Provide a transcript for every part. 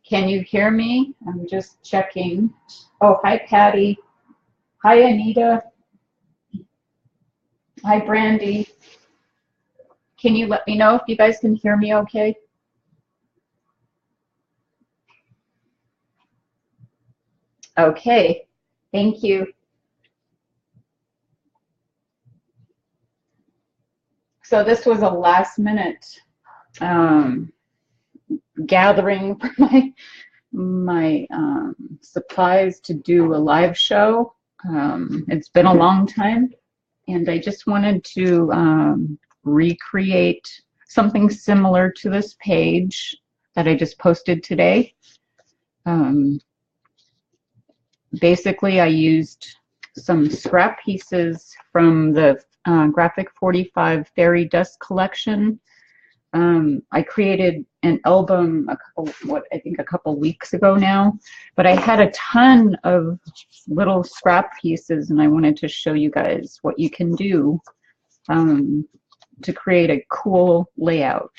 Can you hear me? I'm just checking. Oh, hi, Patty. Hi, Anita. Hi, Brandy. Can you let me know if you guys can hear me okay? Okay, thank you. So this was a last minute gathering for my supplies to do a live show. It's been a long time, and I just wanted to recreate something similar to this page that I just posted today. Basically, I used some scrap pieces from the Graphic 45 Fairy Dust collection. I created an album a couple weeks ago now, but I had a ton of little scrap pieces, and I wanted to show you guys what you can do to create a cool layout.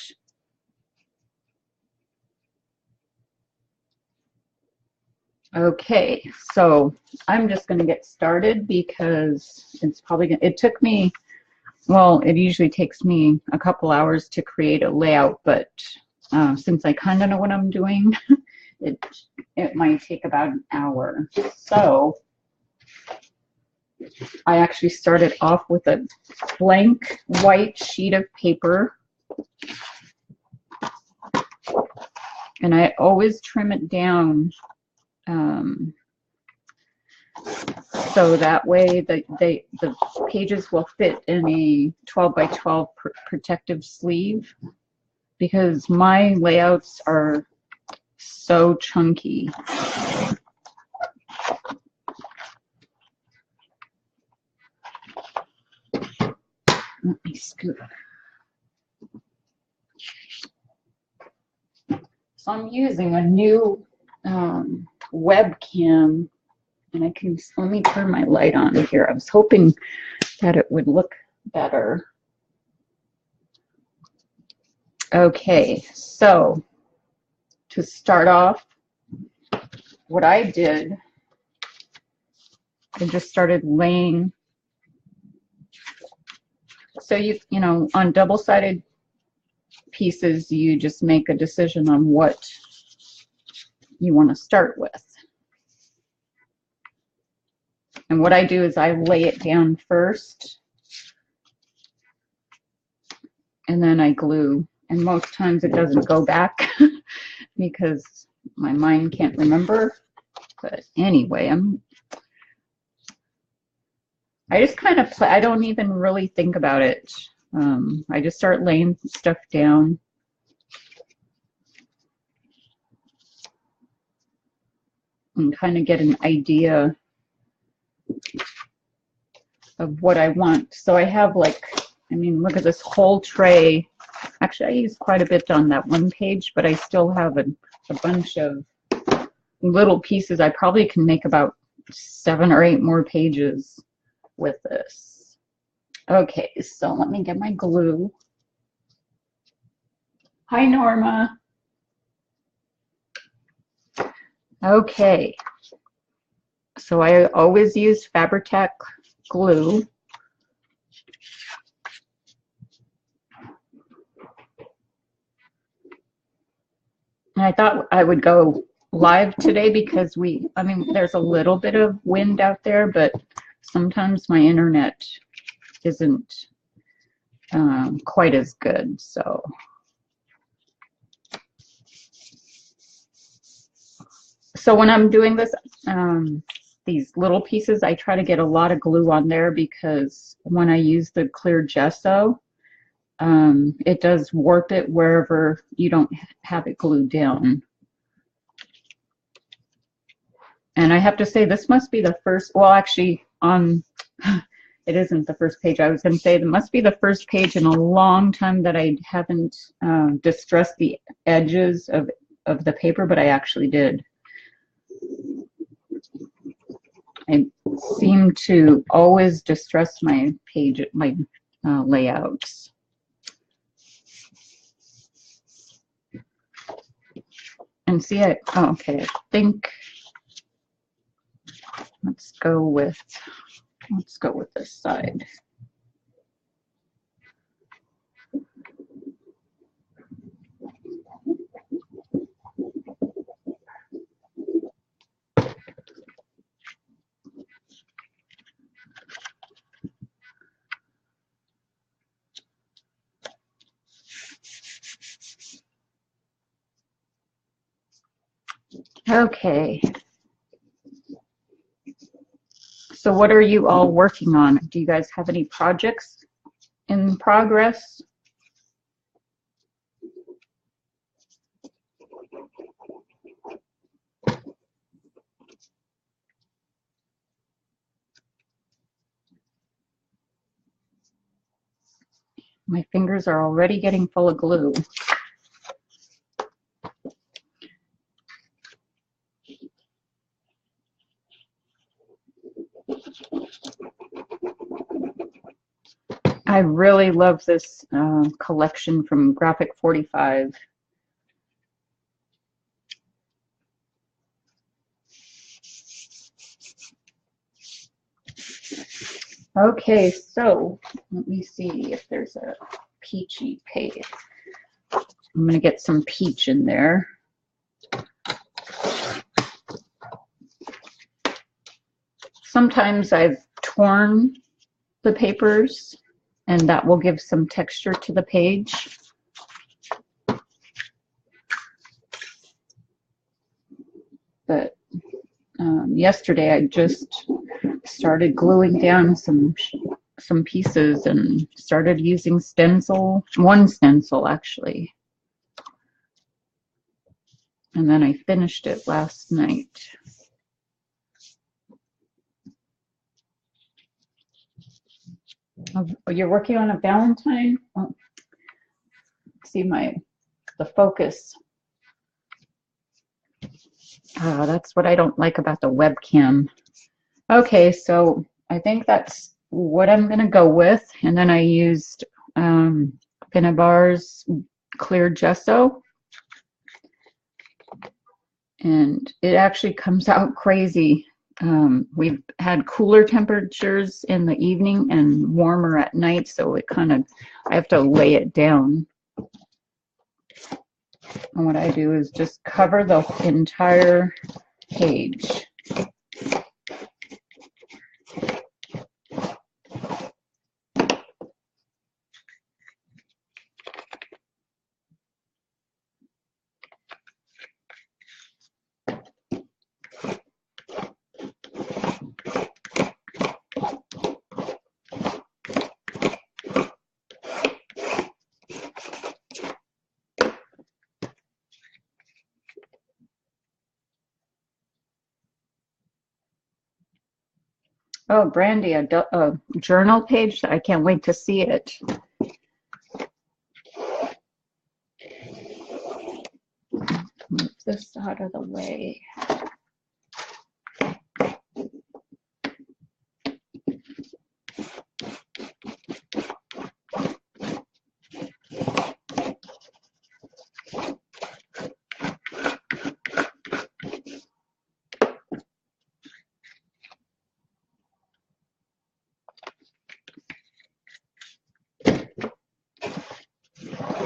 Okay, so I'm just going to get started because it's probably it took me, well, it usually takes me a couple hours to create a layout, but since I kind of know what I'm doing, it might take about an hour. So I actually started off with a blank white sheet of paper, and I always trim it down so that way the pages will fit in a 12 by 12 protective sleeve, because my layouts are so chunky. Let me scoot. So I'm using a new webcam, and let me turn my light on here. I was hoping that it would look better. Okay, so to start off, what I did, I just started laying. So you know, on double-sided pieces, you just make a decision on what you want to start with. And what I do is I lay it down first, and then I glue. And most times it doesn't go back because my mind can't remember. But anyway, I just kind of play. I don't even really think about it. I just start laying stuff down. And kind of get an idea of what I want. So I have, like, I mean, look at this whole tray. Actually, I used quite a bit on that one page, but I still have a bunch of little pieces. I probably can make about 7 or 8 more pages with this. Okay, so let me get my glue. Hi, Norma. Okay, so I always use Fabri-Tac glue. And I thought I would go live today because I mean, there's a little bit of wind out there, but sometimes my internet isn't quite as good, so. So when I'm doing this, these little pieces, I try to get a lot of glue on there, because when I use the clear gesso, it does warp it wherever you don't have it glued down. And I have to say, this must be the first, well, actually, it isn't the first page. I was going to say, it must be the first page in a long time that I haven't distressed the edges of the paper, but I actually did. I seem to always distress my layouts. And see, oh, okay, I think let's go with this side. Okay. So what are you all working on? Do you guys have any projects in progress? My fingers are already getting full of glue. I really love this collection from Graphic 45. Okay, so let me see if there's a peachy page. I'm going to get some peach in there. Sometimes I've torn the papers, and that will give some texture to the page. But yesterday I just started gluing down some pieces and started using one stencil actually. And then I finished it last night. Oh, you're working on a Valentine? Oh, see the focus. Ah, that's what I don't like about the webcam. Okay, so I think that's what I'm gonna go with. And then I used Finnabar's clear gesso. And it actually comes out crazy. We've had cooler temperatures in the evening and warmer at night, so it I have to lay it down. And what I do is just cover the entire page. Oh, Brandy, a journal page. I can't wait to see it. Move this out of the way.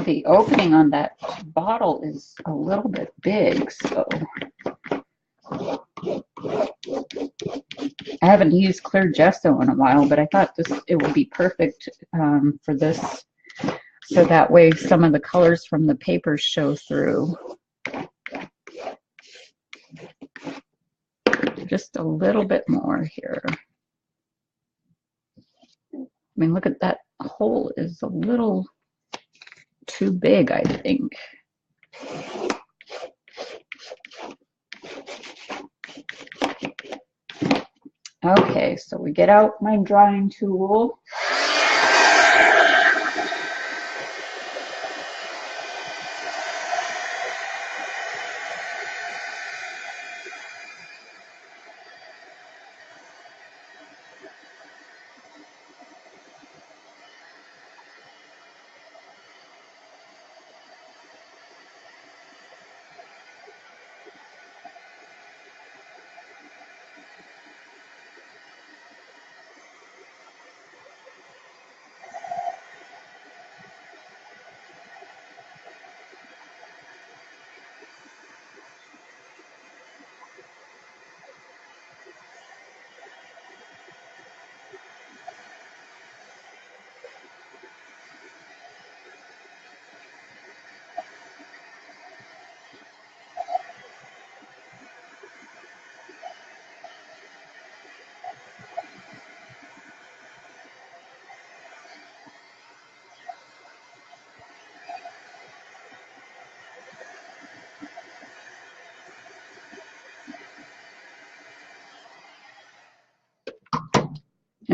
The opening on that bottle is a little bit big, so I haven't used clear gesso in a while, but I thought it would be perfect for this, so that way some of the colors from the papers show through. Just a little bit more here. I mean, look at that hole is a little too big, I think. Okay, so we get out my drawing tool.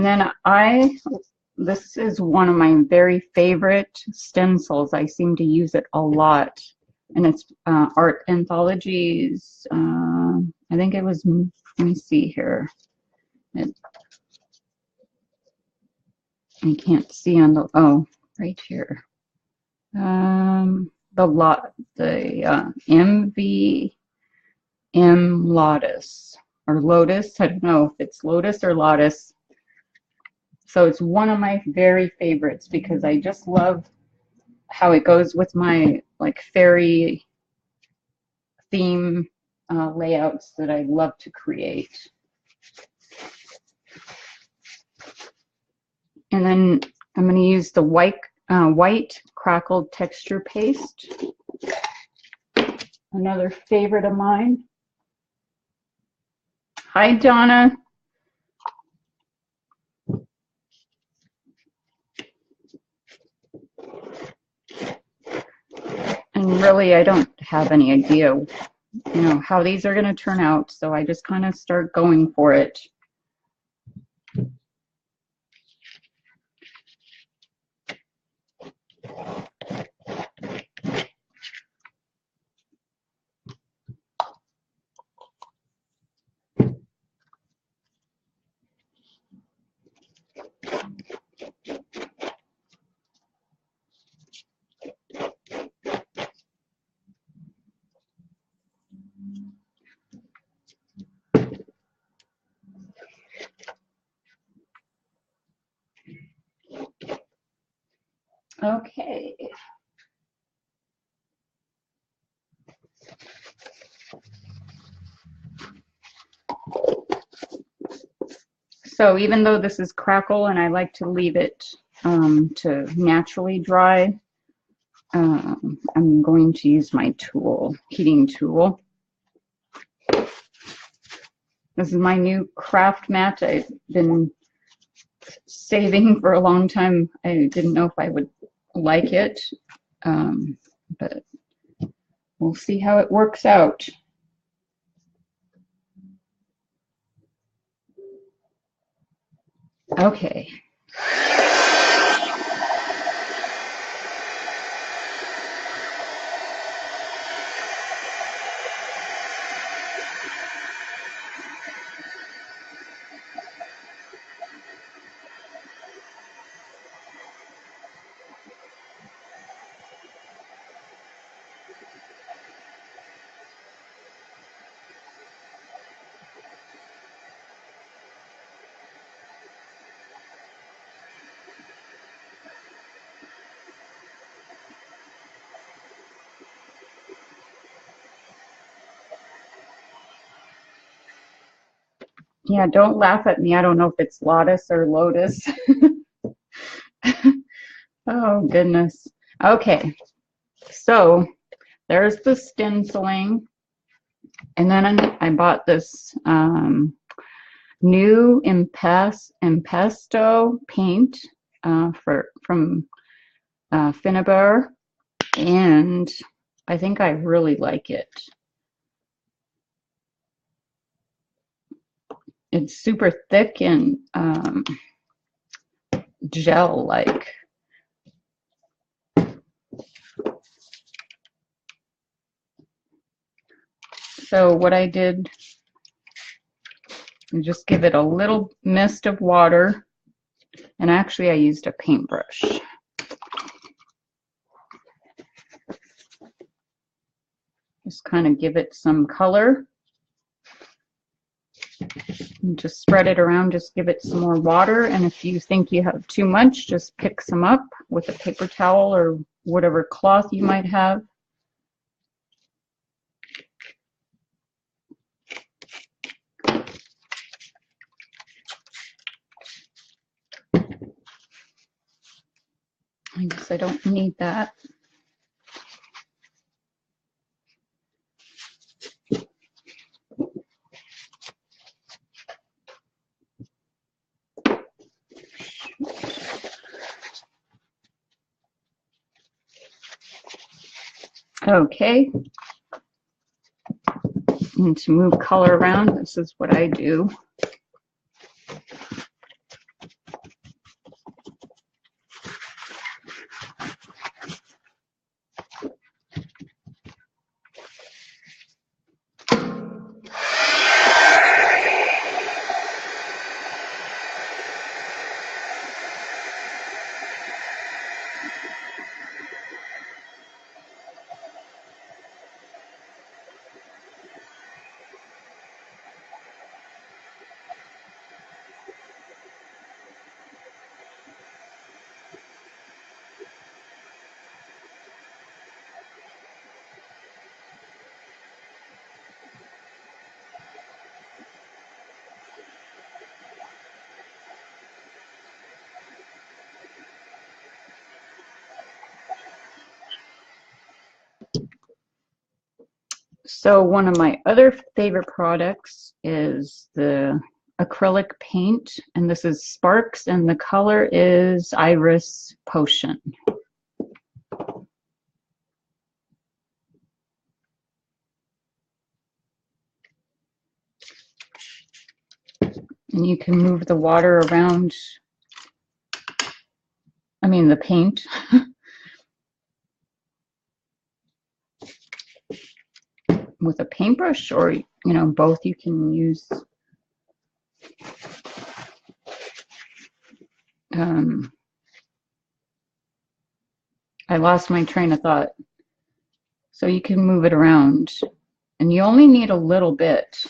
And then this is one of my very favorite stencils. I seem to use it a lot. And it's Art Anthologies. I think it was, let me see here. I can't see on the, oh, right here. The MVM Lotus or Lotus. I don't know if it's Lotus or Lotus. So it's one of my very favorites because I just love how it goes with my like fairy theme layouts that I love to create. And then I'm going to use the white crackled texture paste. Another favorite of mine. Hi, Donna. And really, I don't have any idea, how these are going to turn out. So I just kind of start going for it. Okay. So even though this is crackle and I like to leave it to naturally dry, I'm going to use my tool, heating tool. This is my new craft mat. I've been saving for a long time. I didn't know if I would like it, but we'll see how it works out. Okay. Yeah, don't laugh at me. I don't know if it's Lotus or Lotus. Oh, goodness. Okay, so there's the stenciling. And then I bought this new impasto paint from Finnabair, and I think I really like it. It's super thick and gel-like. So what I did, just give it a little mist of water, and actually I used a paintbrush. Just kind of give it some color. And just spread it around, just give it some more water, and if you think you have too much, just pick some up with a paper towel or whatever cloth you might have. I guess I don't need that. Okay. And to move color around, this is what I do. So one of my other favorite products is the acrylic paint, and this is Sparks, and the color is Iris Potion. And you can move the water around, I mean the paint. With a paintbrush, or you know, both. You can use I lost my train of thought. So you can move it around, and you only need a little bit.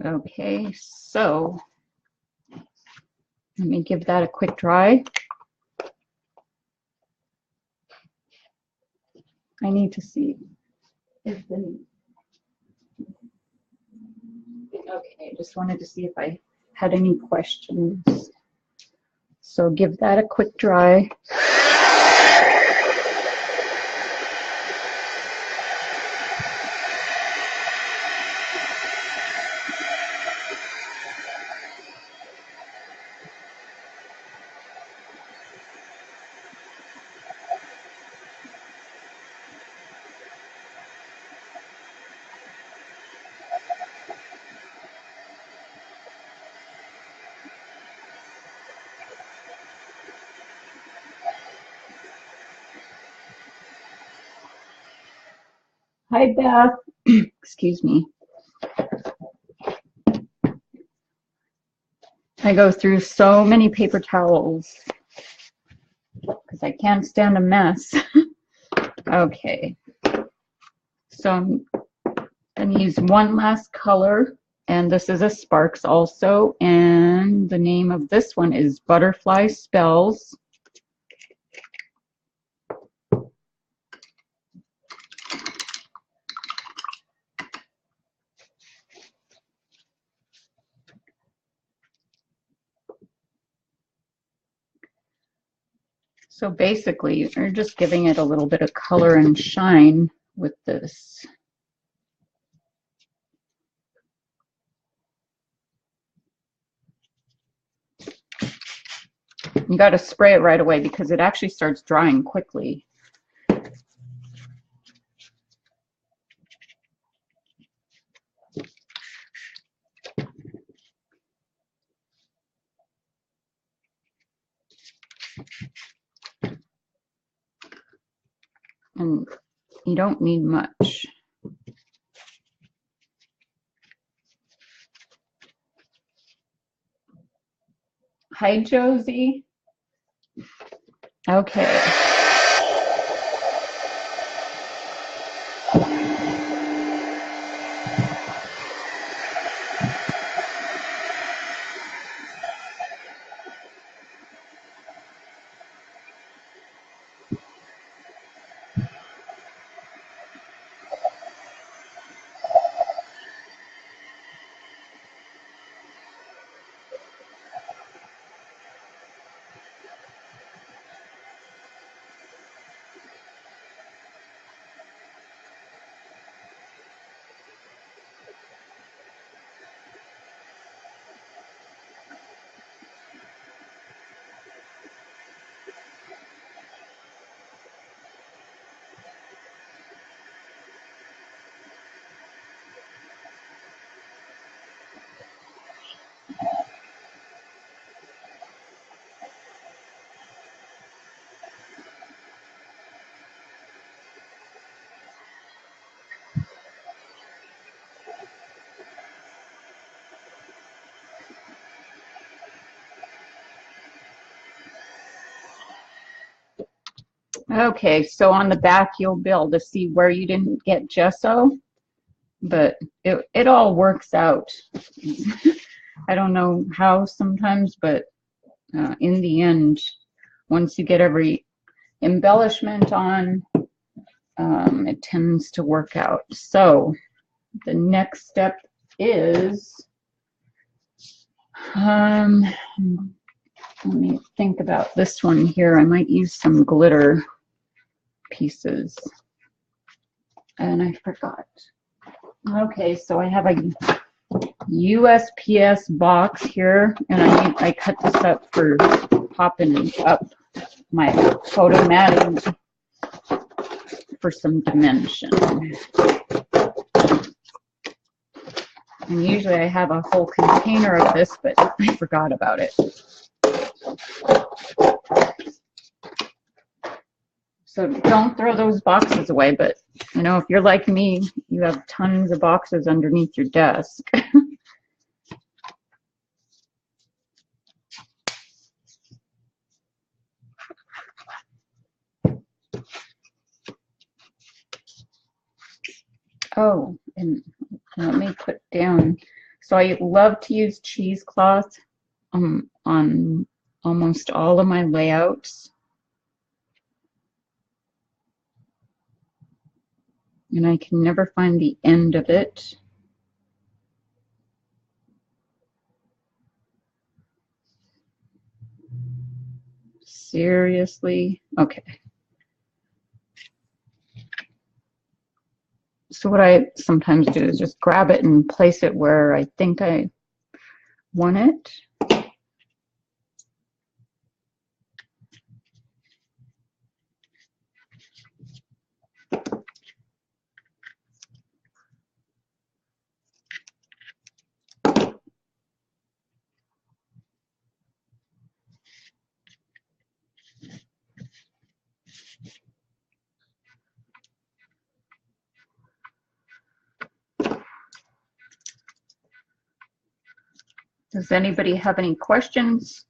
Okay, so let me give that a quick dry. I need to see if the... Okay, I just wanted to see if I had any questions. So give that a quick dry. Hi, Beth. Excuse me. I go through so many paper towels because I can't stand a mess. Okay. So I'm going to use one last color, and this is a Sparks also, and the name of this one is Butterfly Spells. So basically, you're just giving it a little bit of color and shine with this. You got to spray it right away because it actually starts drying quickly. And you don't need much. Hi, Josie. Okay. Okay, so on the back you'll be able to see where you didn't get gesso, but it all works out. I don't know how sometimes, but in the end, once you get every embellishment on, it tends to work out. So the next step is, let me think about this one here. I might use some glitter pieces. And I forgot. Okay, so I have a USPS box here, and I cut this up for popping up my photo matting for some dimension. And usually I have a whole container of this, but I forgot about it. So don't throw those boxes away, but you know, if you're like me, you have tons of boxes underneath your desk. Oh, and let me put down, so I love to use cheesecloth on almost all of my layouts. And I can never find the end of it. Seriously? Okay. So what I sometimes do is just grab it and place it where I think I want it. Does anybody have any questions?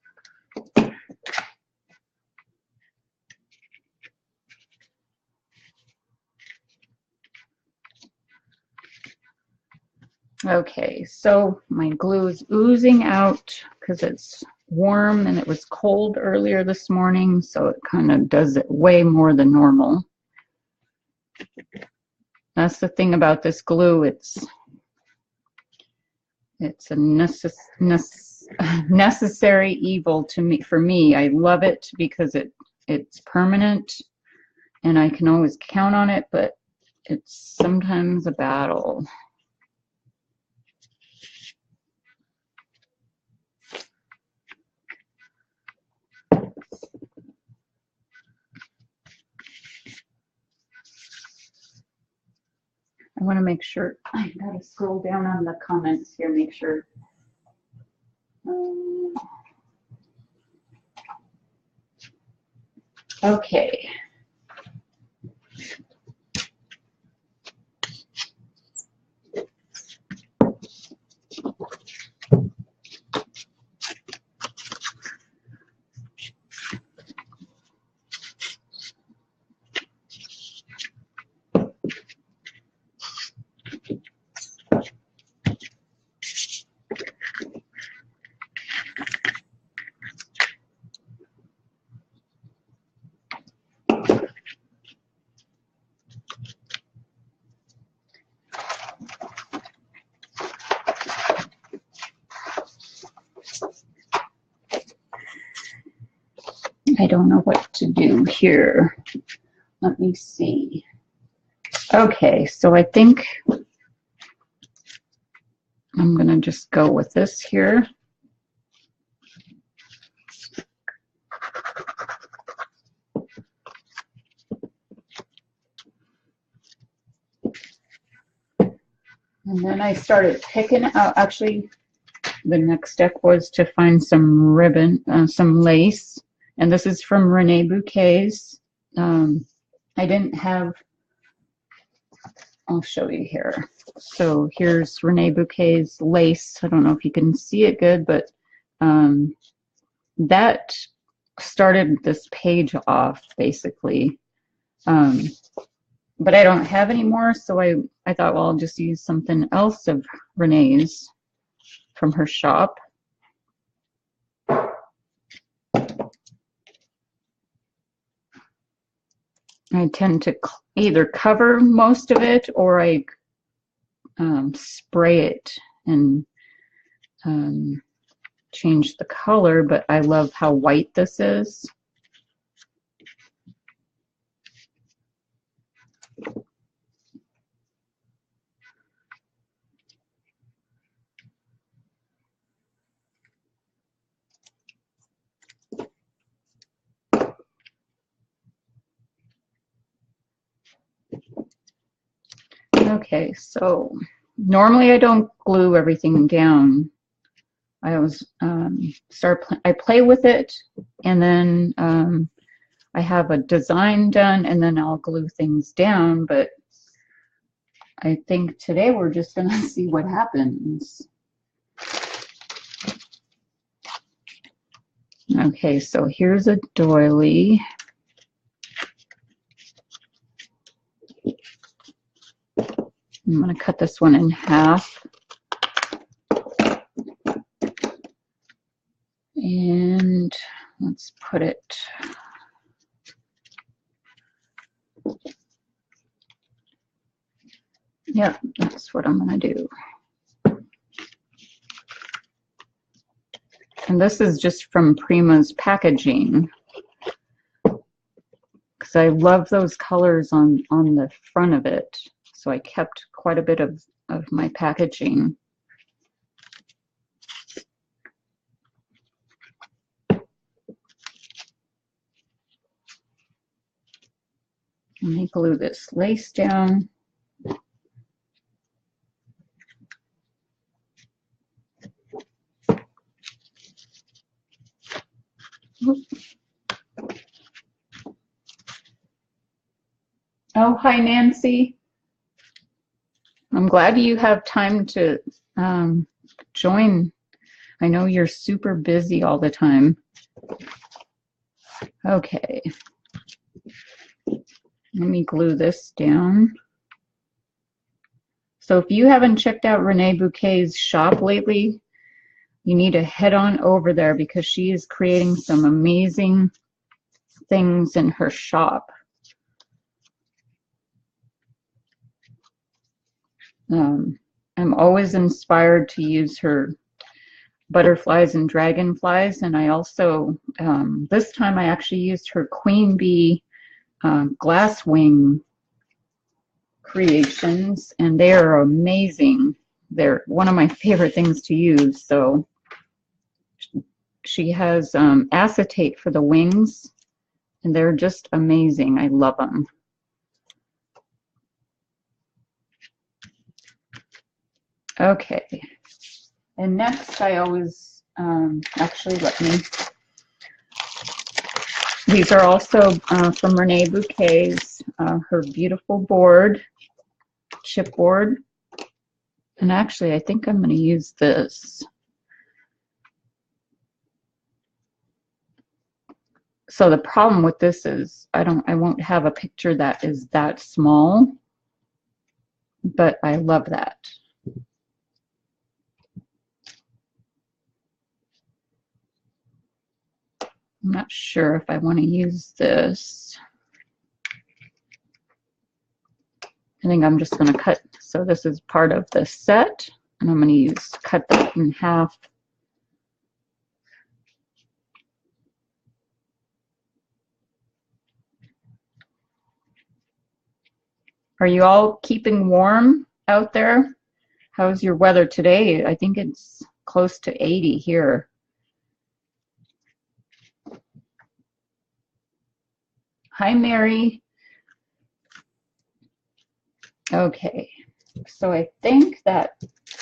Okay, so my glue is oozing out because it's warm and it was cold earlier this morning, so it kind of does it way more than normal. That's the thing about this glue, it's a necessary evil to me. For me, I love it because it's permanent and I can always count on it, but it's sometimes a battle. I want to make sure, I gotta scroll down on the comments here, make sure. Okay. I don't know what to do here. Let me see. Okay, so I think I'm going to just go with this here. And then I started picking out, actually, the next step was to find some ribbon, some lace. And this is from ReneaBouquets. I didn't have, I'll show you here. So here's ReneaBouquets lace. I don't know if you can see it good, but that started this page off basically. But I don't have any more, so I thought, well, I'll just use something else of Renee's from her shop. I tend to either cover most of it or I spray it and change the color, but I love how white this is. Okay, so normally I don't glue everything down. I always I play with it, and then I have a design done, and then I'll glue things down. But I think today we're just gonna see what happens. Okay, so here's a doily. I'm going to cut this one in half. And let's put it. Yeah, that's what I'm going to do. And this is just from Prima's packaging, because I love those colors on the front of it. So I kept quite a bit of my packaging. Let me glue this lace down. Oh, hi, Nancy. I'm glad you have time to join. I know you're super busy all the time. Okay. Let me glue this down. So if you haven't checked out ReneaBouquet's shop lately, you need to head on over there because she is creating some amazing things in her shop. I'm always inspired to use her butterflies and dragonflies, and I also, this time I actually used her queen bee glass wing creations, and they are amazing. They're one of my favorite things to use. So she has acetate for the wings, and they're just amazing. I love them. Okay, and next I always actually, let me, these are also from ReneaBouquets, her beautiful board, chipboard. And actually, I think I'm going to use this. So the problem with this is I won't have a picture that is that small, but I love that. I'm not sure if I want to use this. I think I'm just going to cut. So this is part of the set, and I'm going to cut that in half. Are you all keeping warm out there? How's your weather today? I think it's close to 80 here. Hi, Mary. Okay, so I think that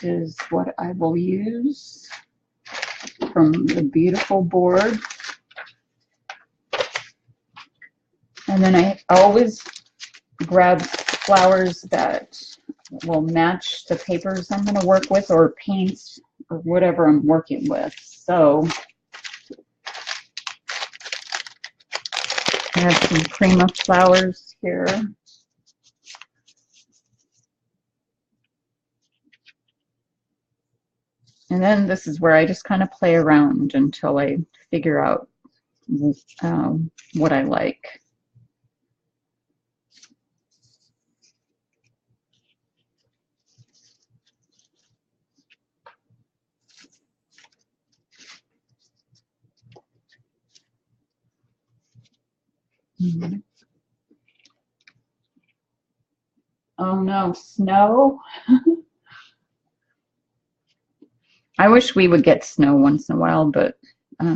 is what I will use from the beautiful board. And then I always grab flowers that will match the papers I'm going to work with, or paints, or whatever I'm working with. So I have some Prima flowers here. And then this is where I just kind of play around until I figure out what I like. Oh no, snow. I wish we would get snow once in a while, but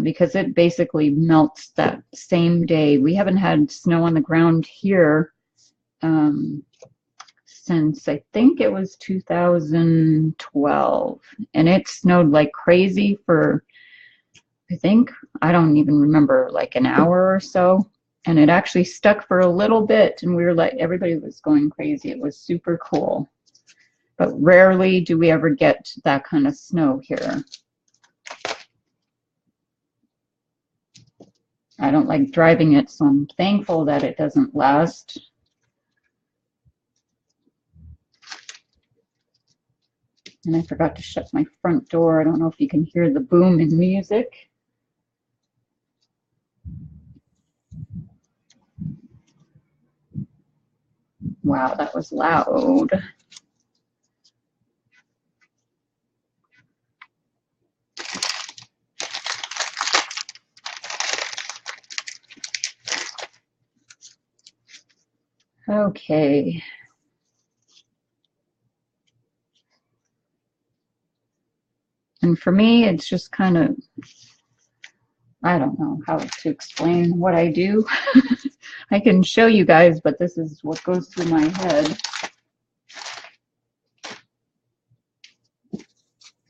because it basically melts that same day. We haven't had snow on the ground here since I think it was 2012, and it snowed like crazy for, I think, I don't even remember, like an hour or so. And it actually stuck for a little bit, and we were like, everybody was going crazy. It was super cool. But rarely do we ever get that kind of snow here. I don't like driving it, so I'm thankful that it doesn't last. And I forgot to shut my front door. I don't know if you can hear the boom in music. Wow, that was loud. Okay. And for me, it's just kind of, I don't know how to explain what I do. I can show you guys, but this is what goes through my head.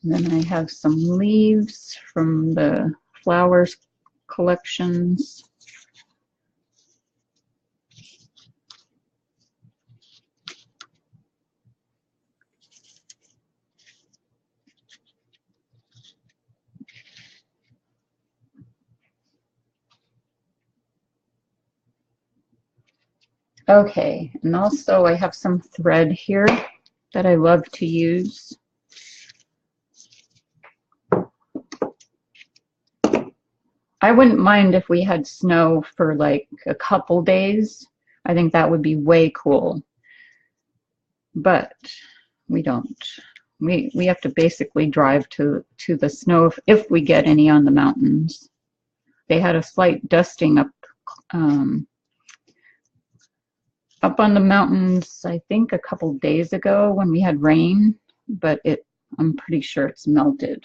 And then I have some leaves from the flowers collections. Okay, and also I have some thread here that I love to use. I wouldn't mind if we had snow for like a couple days. I think that would be way cool. But we don't. We have to basically drive to the snow if we get any on the mountains. They had a slight dusting up on the mountains, I think a couple days ago when we had rain, but I'm pretty sure it's melted.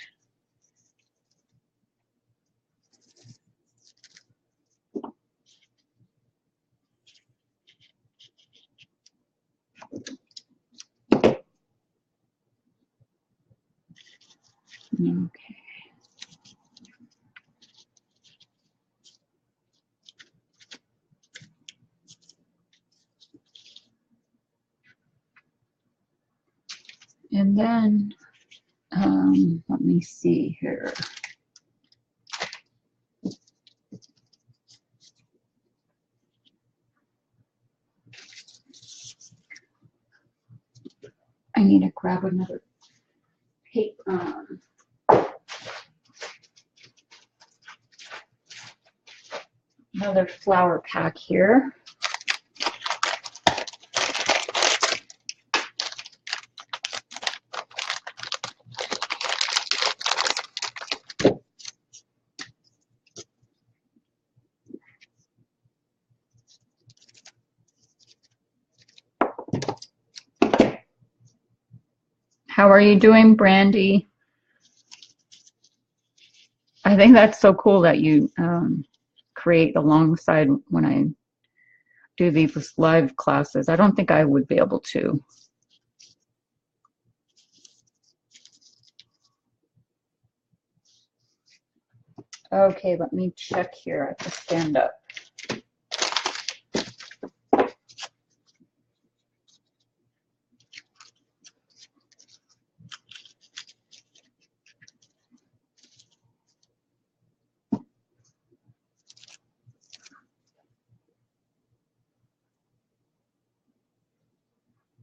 Okay. And then, let me see here. I need to grab another paper. Another flower pack here. How are you doing, Brandy? I think that's so cool that you create alongside when I do these live classes. I don't think I would be able to. Okay, let me check here. I have to stand up.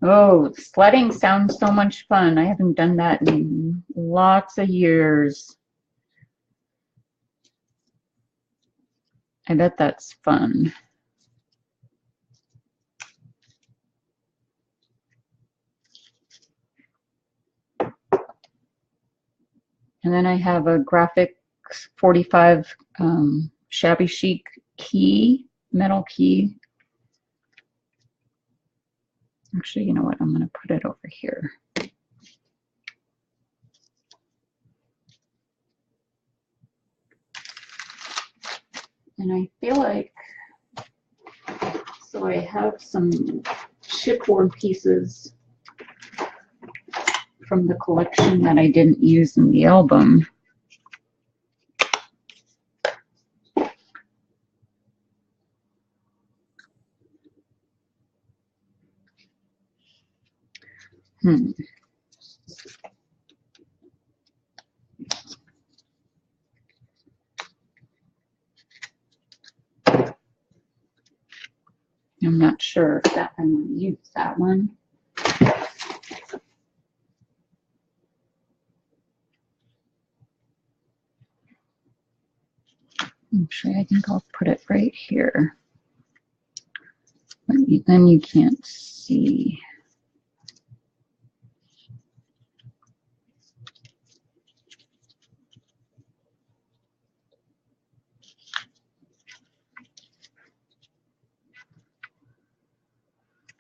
Oh, sledding sounds so much fun. I haven't done that in lots of years. I bet that's fun. And then I have a graphic 45 shabby chic key metal key. Actually, you know what? I'm going to put it over here. And I feel like, so I have some chipboard pieces from the collection that I didn't use in the album. I'm not sure if that I'm going to use that one. Actually, I think I'll put it right here. Then you can't see.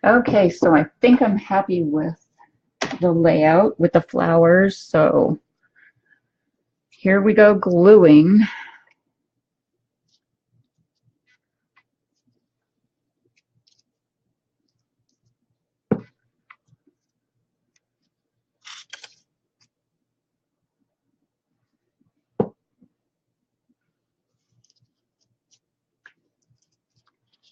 Okay, so I think I'm happy with the layout with the flowers. So here we go gluing.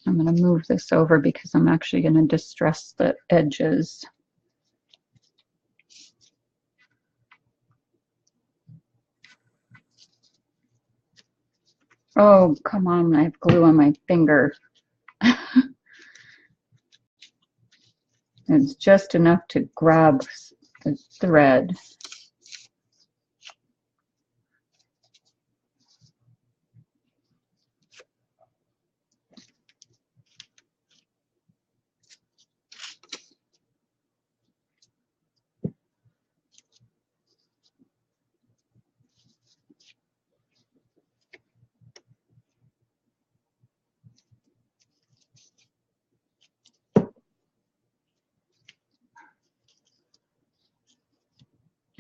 I'm going to move this over because I'm actually going to distress the edges. Oh, come on, I have glue on my finger. It's just enough to grab the thread.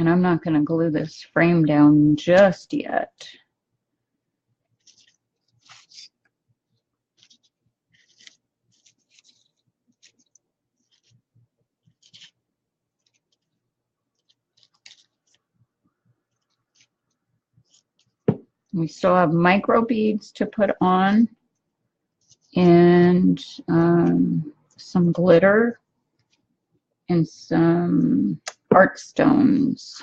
And I'm not going to glue this frame down just yet. We still have micro beads to put on and some glitter and some art stones.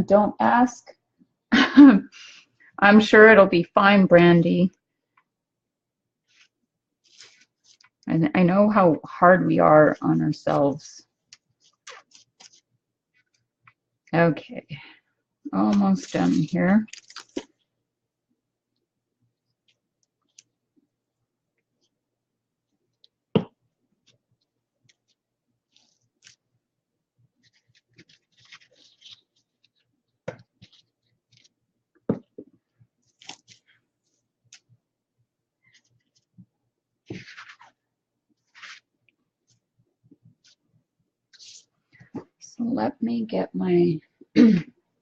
Don't ask. I'm sure it'll be fine, Brandy. And I know how hard we are on ourselves. Okay, almost done here. So let me get my,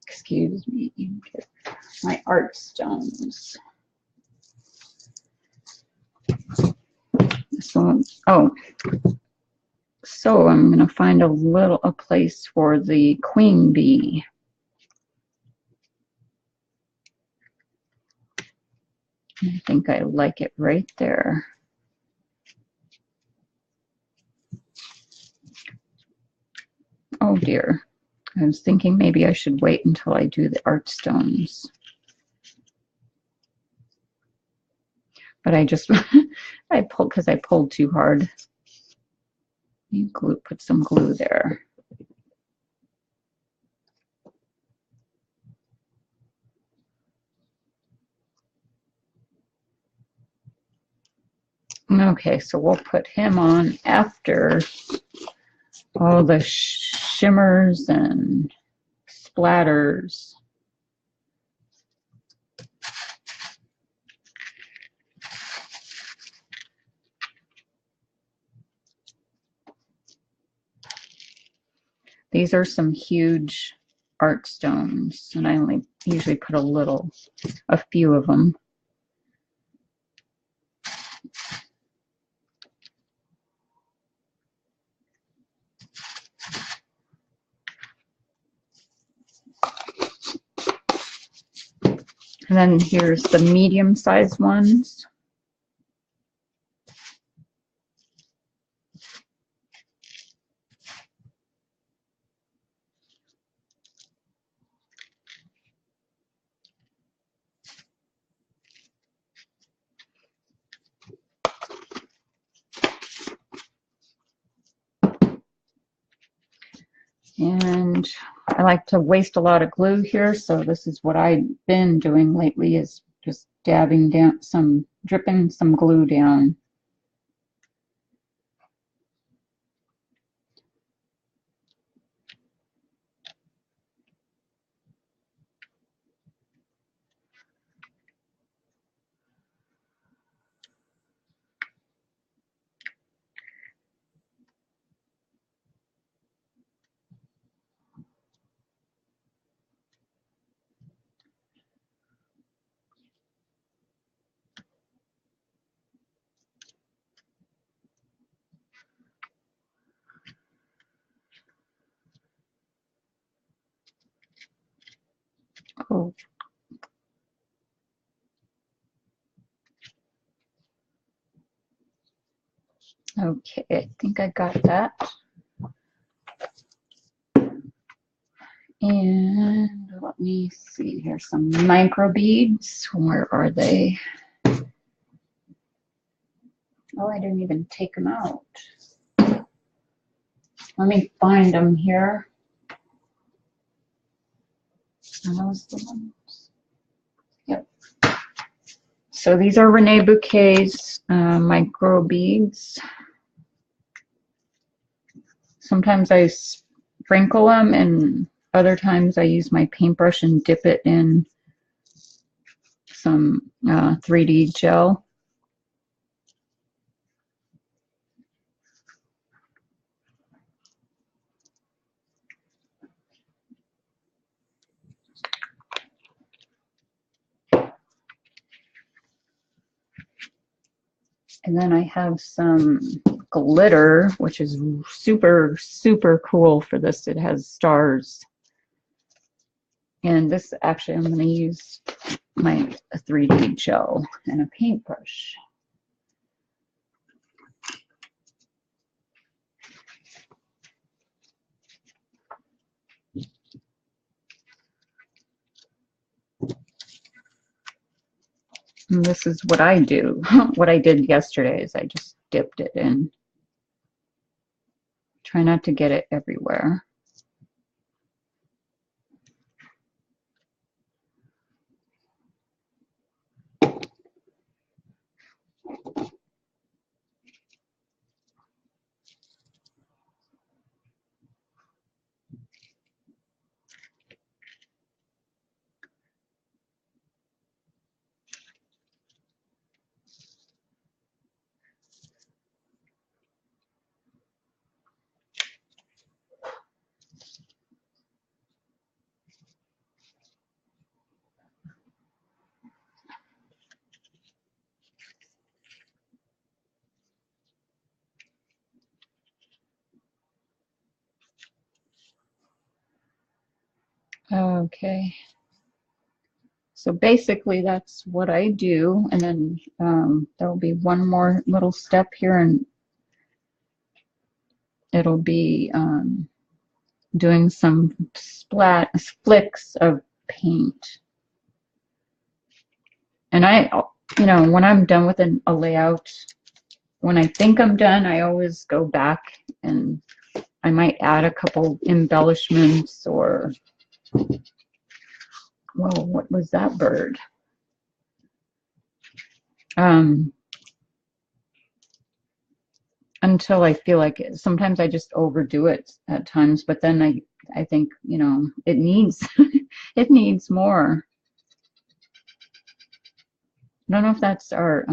excuse me, get my art stones. So, so I'm going to find a place for the queen bee. I think I like it right there. Oh dear. I was thinking maybe I should wait until I do the art stones. But I just, because I pulled too hard. You put some glue there. Okay, so we'll put him on after all the shimmers and splatters. These are some huge art stones, and I only usually put a few of them. And then here's the medium-sized ones. And I like to waste a lot of glue here, so this is what I've been doing lately, is just dabbing down dripping some glue down. Cool. Okay, I think I got that. And let me see, here's some microbeads. Where are they? Oh, I didn't even take them out. Let me find them here. Are those the ones? Yep. So these are ReneaBouquets microbeads. Sometimes I sprinkle them, and other times I use my paintbrush and dip it in some 3D gel. And then I have some glitter, which is super, super cool for this. It has stars. And this, actually, I'm going to use my 3D gel and a paintbrush. And this is what I do. What I did yesterday is I just dipped it in. Try not to get it everywhere. Okay. So basically that's what I do, and then there will be one more little step here, and it'll be doing some flicks of paint. And when I'm done with a layout, when I think I'm done, I always go back and I might add a couple embellishments or, whoa, what was that bird? until I feel like it. Sometimes I just overdo it at times, but then I think, you know, it needs it needs more. I don't know if that's our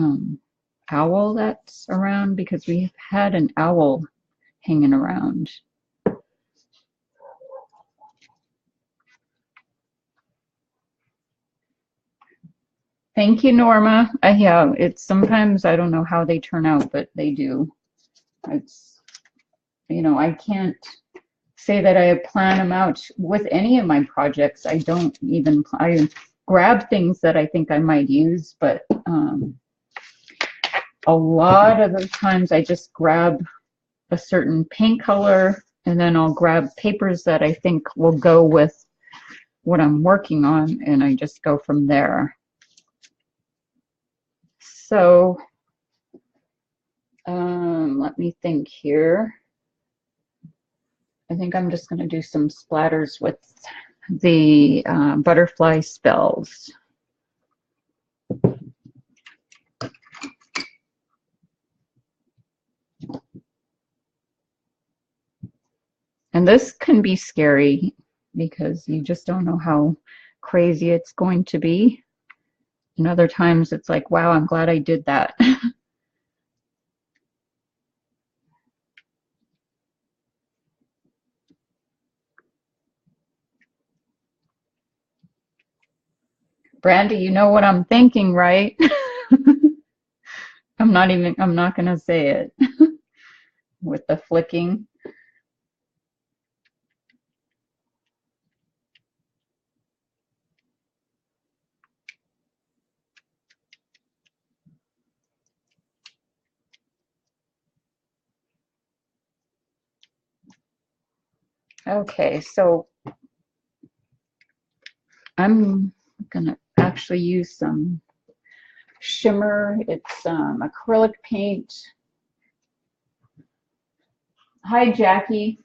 owl that's around, because we've had an owl hanging around. Thank you, Norma. Yeah, it's sometimes I don't know how they turn out, but they do. It's, you know, I can't say that I plan them out with any of my projects. I don't even, I grab things that I think I might use, but a lot of the times I just grab a certain paint color, and then I'll grab papers that I think will go with what I'm working on, and I just go from there. So let me think here. I think I'm just going to do some splatters with the butterfly spells. And this can be scary because you just don't know how crazy it's going to be. And other times it's like, wow, I'm glad I did that. Brandy, you know what I'm thinking, right? I'm not going to say it with the flicking. Okay, so I'm gonna actually use some shimmer. It's acrylic paint. Hi, Jackie.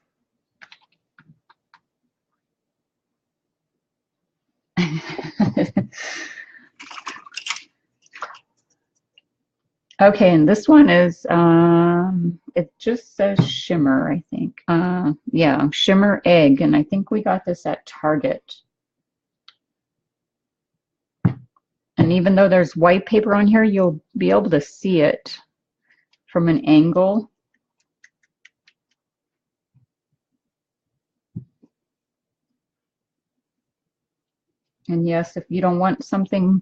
Okay, and this one is, it just says shimmer, I think. Yeah, shimmer egg, and I think we got this at Target. And even though there's white paper on here, you'll be able to see it from an angle. And yes, if you don't want something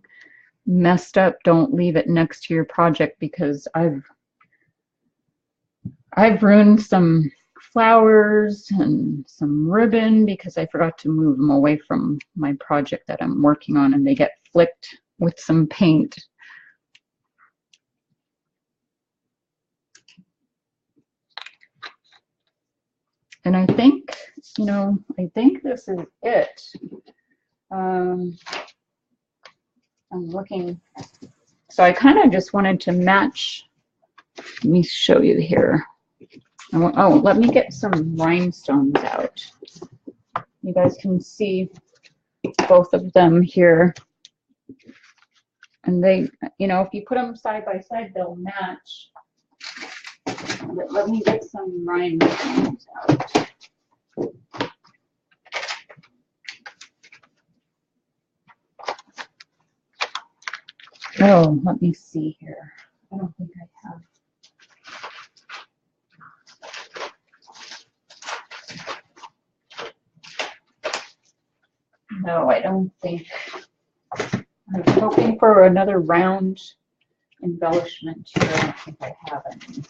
messed up, don't leave it next to your project, because I've ruined some flowers and some ribbon because I forgot to move them away from my project that I'm working on, and they get flicked with some paint. And I think, you know, I think this is it. I'm looking, so I kind of just wanted to match. Let me show you here. Oh, let me get some rhinestones out. You guys can see both of them here. And they, you know, if you put them side by side, they'll match. Let me get some rhinestones out. Oh, let me see here. I don't think I have. No, I don't think. I was hoping for another round embellishment here. I don't think I have any.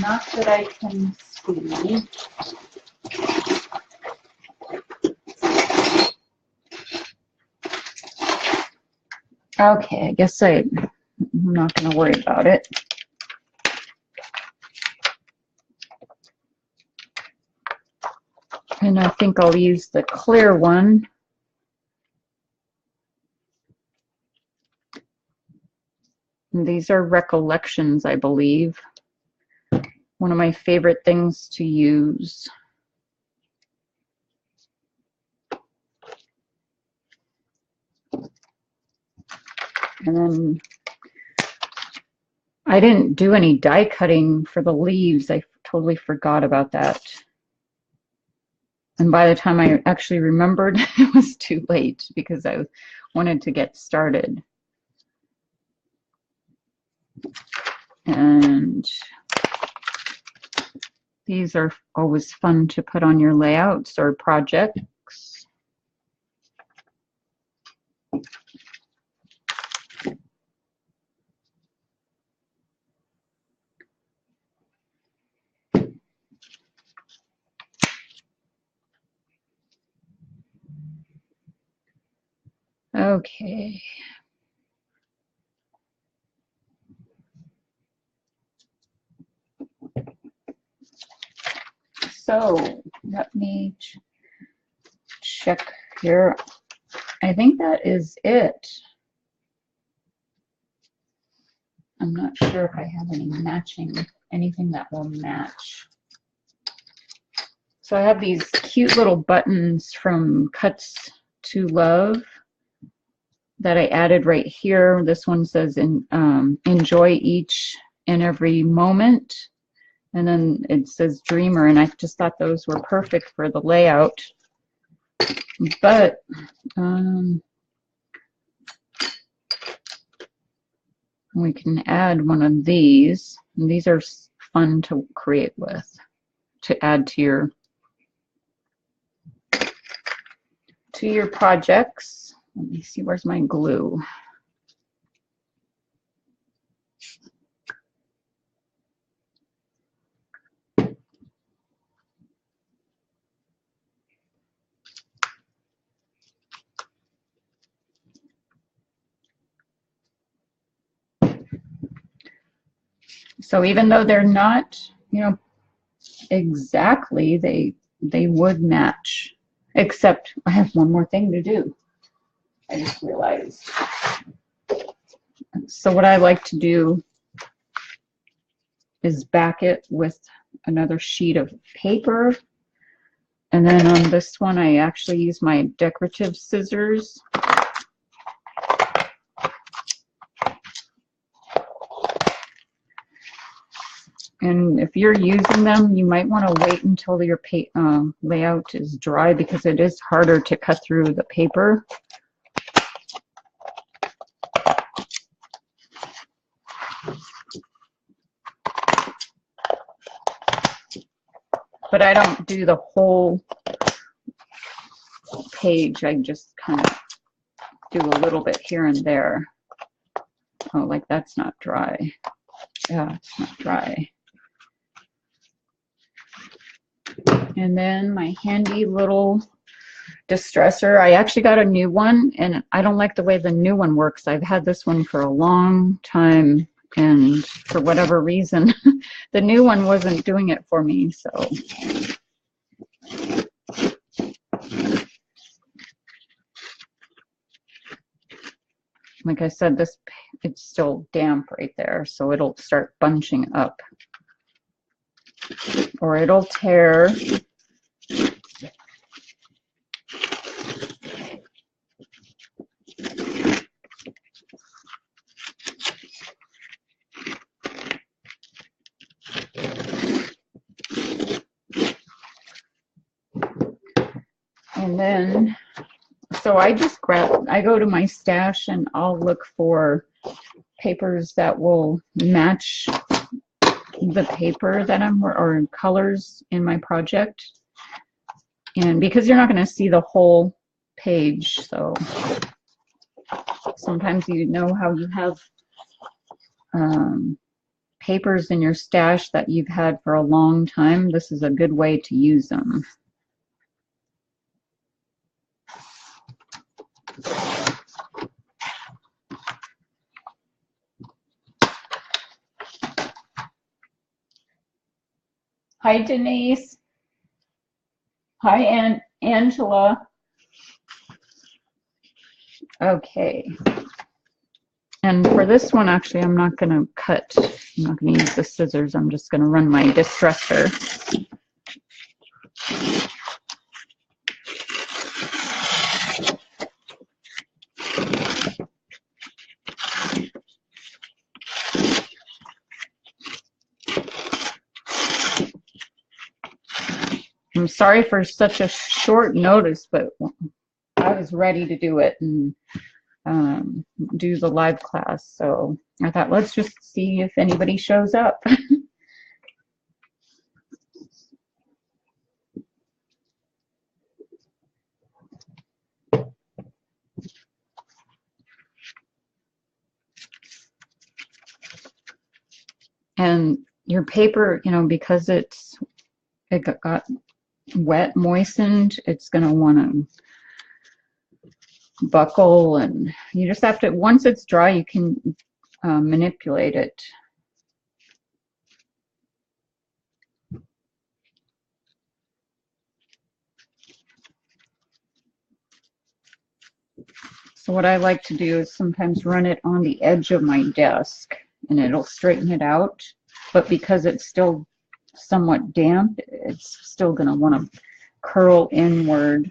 Not that I can see. Okay, I guess I'm not going to worry about it. And I think I'll use the clear one. And these are Recollections, I believe. One of my favorite things to use. And then I didn't do any die cutting for the leaves. I totally forgot about that. And by the time I actually remembered, it was too late because I wanted to get started. And these are always fun to put on your layouts or projects. Okay. So let me check here. I think that is it. I'm not sure if I have any anything that will match. So I have these cute little buttons from Cuts to Love that I added right here. This one says, enjoy each and every moment. And then it says Dreamer, and I just thought those were perfect for the layout. But we can add one of these. And these are fun to create with, to add to your projects. Let me see, where's my glue? So even though they're not, you know, exactly, they would match. Except I have one more thing to do. I just realized. So what I like to do is back it with another sheet of paper. And then on this one, I actually use my decorative scissors. And if you're using them, you might want to wait until your layout is dry, because it is harder to cut through the paper. But I don't do the whole page. I just kind of do a little bit here and there. Oh, like that's not dry. Yeah, it's not dry. And then my handy little distressor. I actually got a new one, and I don't like the way the new one works. I've had this one for a long time, and for whatever reason, the new one wasn't doing it for me. So like I said, it's still damp right there, so it'll start bunching up, or it'll tear. And then, so I go to my stash and I'll look for papers that will match the paper that or colors in my project. And because you're not going to see the whole page, so sometimes you know how you have papers in your stash that you've had for a long time. This is a good way to use them. Hi, Denise. Hi, Angela. Okay. And for this one, actually, I'm not going to cut. I'm not going to use the scissors. I'm just going to run my distressor. I'm sorry for such a short notice, but I was ready to do it and do the live class. So I thought, let's just see if anybody shows up. And your paper, you know, because it got wet, moistened, it's going to want to buckle, and you just have to, once it's dry, you can manipulate it. So what I like to do is sometimes run it on the edge of my desk and it'll straighten it out. But because it's still somewhat damp, it's still going to want to curl inward.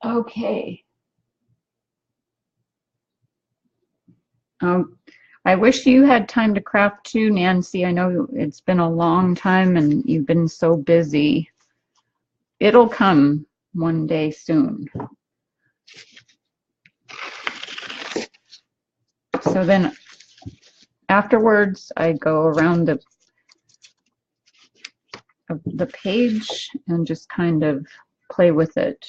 Okay. I wish you had time to craft too, Nancy. I know it's been a long time and you've been so busy. It'll come one day soon. So then afterwards, I go around the page and just kind of play with it.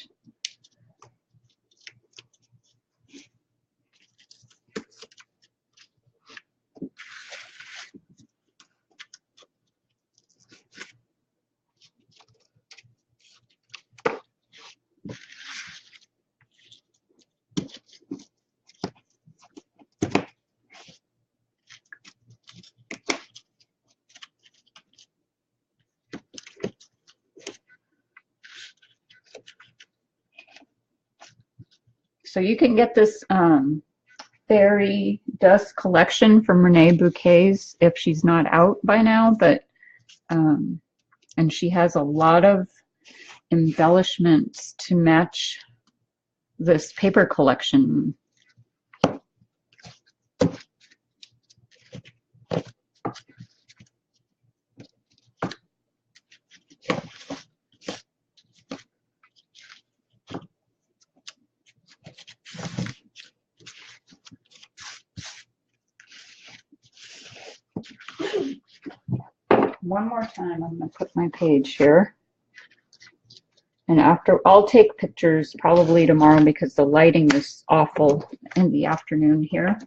So you can get this fairy dust collection from ReneaBouquets if she's not out by now, but and she has a lot of embellishments to match this paper collection. One more time, I'm going to put my page here. And after, I'll take pictures probably tomorrow because the lighting is awful in the afternoon here.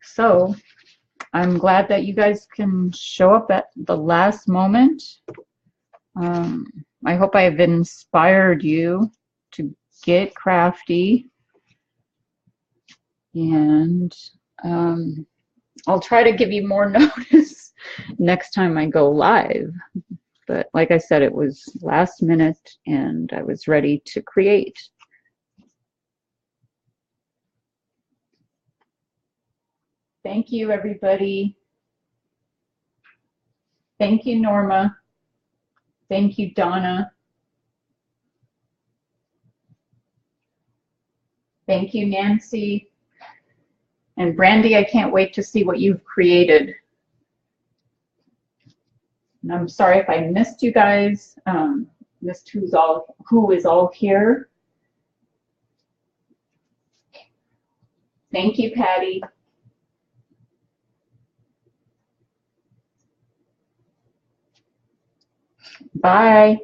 So I'm glad that you guys can show up at the last moment. I hope I have inspired you to get crafty. And I'll try to give you more notice next time I go live. But like I said, it was last minute and I was ready to create. Thank you, everybody. Thank you, Norma. Thank you, Donna. Thank you, Nancy. And Brandy, I can't wait to see what you've created. And I'm sorry if I missed you guys, missed who is all here. Thank you, Patty. Bye.